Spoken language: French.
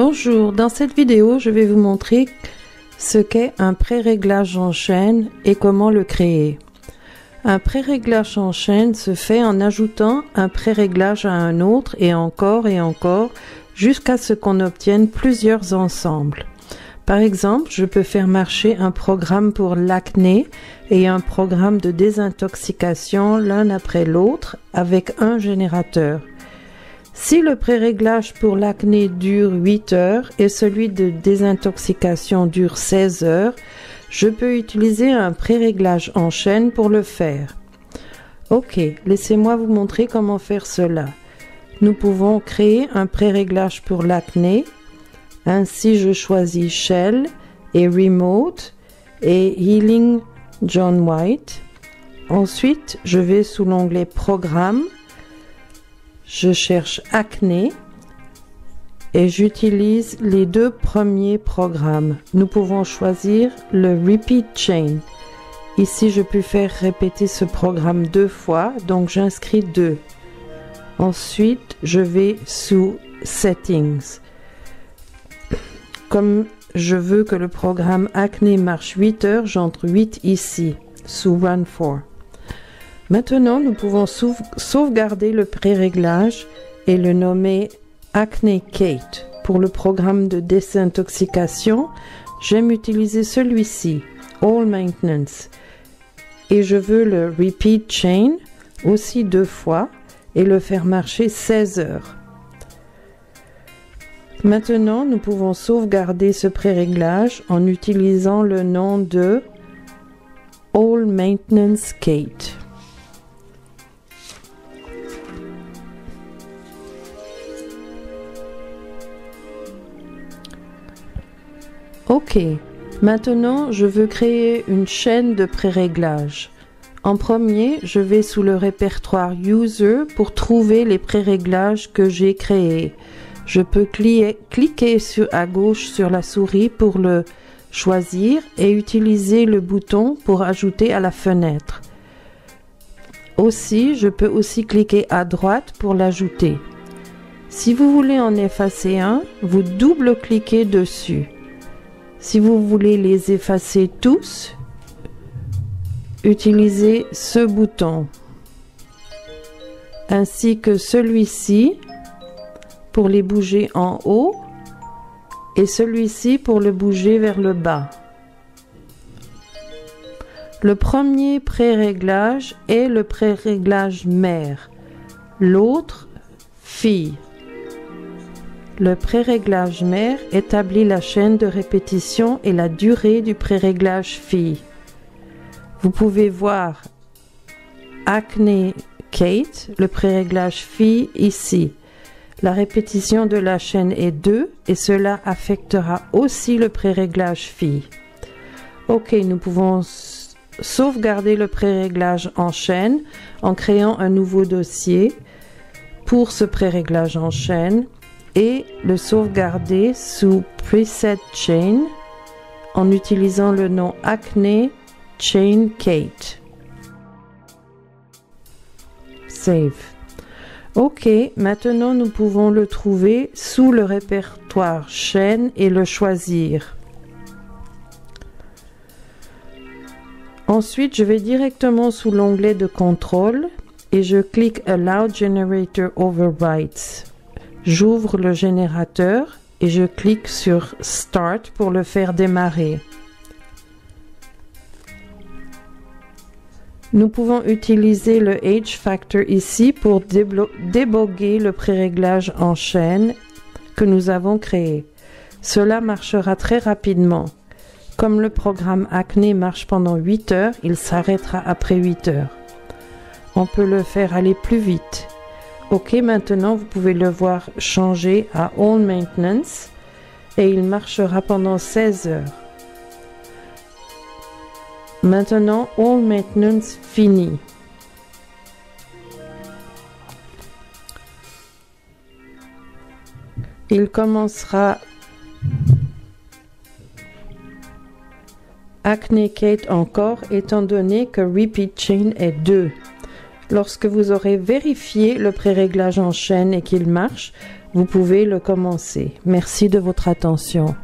Bonjour, dans cette vidéo, je vais vous montrer ce qu'est un pré-réglage en chaîne et comment le créer. Un pré-réglage en chaîne se fait en ajoutant un pré-réglage à un autre et encore jusqu'à ce qu'on obtienne plusieurs ensembles. Par exemple, je peux faire marcher un programme pour l'acné et un programme de désintoxication l'un après l'autre avec un générateur. Si le pré-réglage pour l'acné dure 8 heures et celui de désintoxication dure 16 heures, je peux utiliser un pré-réglage en chaîne pour le faire. Ok, laissez-moi vous montrer comment faire cela. Nous pouvons créer un pré-réglage pour l'acné. Ainsi, je choisis Shell et Remote et Healing John White. Ensuite, je vais sous l'onglet Programme. Je cherche acné et j'utilise les deux premiers programmes. Nous pouvons choisir le Repeat Chain. Ici, je peux faire répéter ce programme 2 fois, donc j'inscris 2. Ensuite, je vais sous Settings. Comme je veux que le programme acné marche 8 heures, j'entre 8 ici, sous Run For. Maintenant, nous pouvons sauvegarder le pré-réglage et le nommer Acne Kate. Pour le programme de désintoxication, j'aime utiliser celui-ci, All Maintenance. Et je veux le Repeat Chain, aussi 2 fois, et le faire marcher 16 heures. Maintenant, nous pouvons sauvegarder ce pré-réglage en utilisant le nom de All Maintenance Kate. Ok, maintenant je veux créer une chaîne de pré-réglages. En premier, je vais sous le répertoire User pour trouver les pré-réglages que j'ai créés. Je peux cliquer à gauche sur la souris pour le choisir et utiliser le bouton pour ajouter à la fenêtre. Aussi, je peux aussi cliquer à droite pour l'ajouter. Si vous voulez en effacer un, vous double-cliquez dessus. Si vous voulez les effacer tous, utilisez ce bouton, ainsi que celui-ci pour les bouger en haut et celui-ci pour le bouger vers le bas. Le premier pré-réglage est le pré-réglage mère, l'autre fille. Le pré-réglage mère établit la chaîne de répétition et la durée du pré-réglage fille. Vous pouvez voir Acne Kate, le pré-réglage fille ici. La répétition de la chaîne est 2 et cela affectera aussi le pré-réglage fille. Ok, nous pouvons sauvegarder le pré-réglage en chaîne en créant un nouveau dossier pour ce pré-réglage en chaîne et le sauvegarder sous Preset Chain en utilisant le nom Acne Chain Kate. Save. Ok, maintenant nous pouvons le trouver sous le répertoire chaîne et le choisir. Ensuite, je vais directement sous l'onglet de contrôle et je clique Allow Generator Overrides. J'ouvre le générateur et je clique sur Start pour le faire démarrer. Nous pouvons utiliser le Age Factor ici pour déboguer le pré-réglage en chaîne que nous avons créé. Cela marchera très rapidement. Comme le programme Acné marche pendant 8 heures, il s'arrêtera après 8 heures. On peut le faire aller plus vite. Ok, maintenant vous pouvez le voir changer à All Maintenance et il marchera pendant 16 heures. Maintenant, All Maintenance fini. Il commencera Acne Kate encore étant donné que Repeat Chain est 2. Lorsque vous aurez vérifié le pré-réglage en chaîne et qu'il marche, vous pouvez le commencer. Merci de votre attention.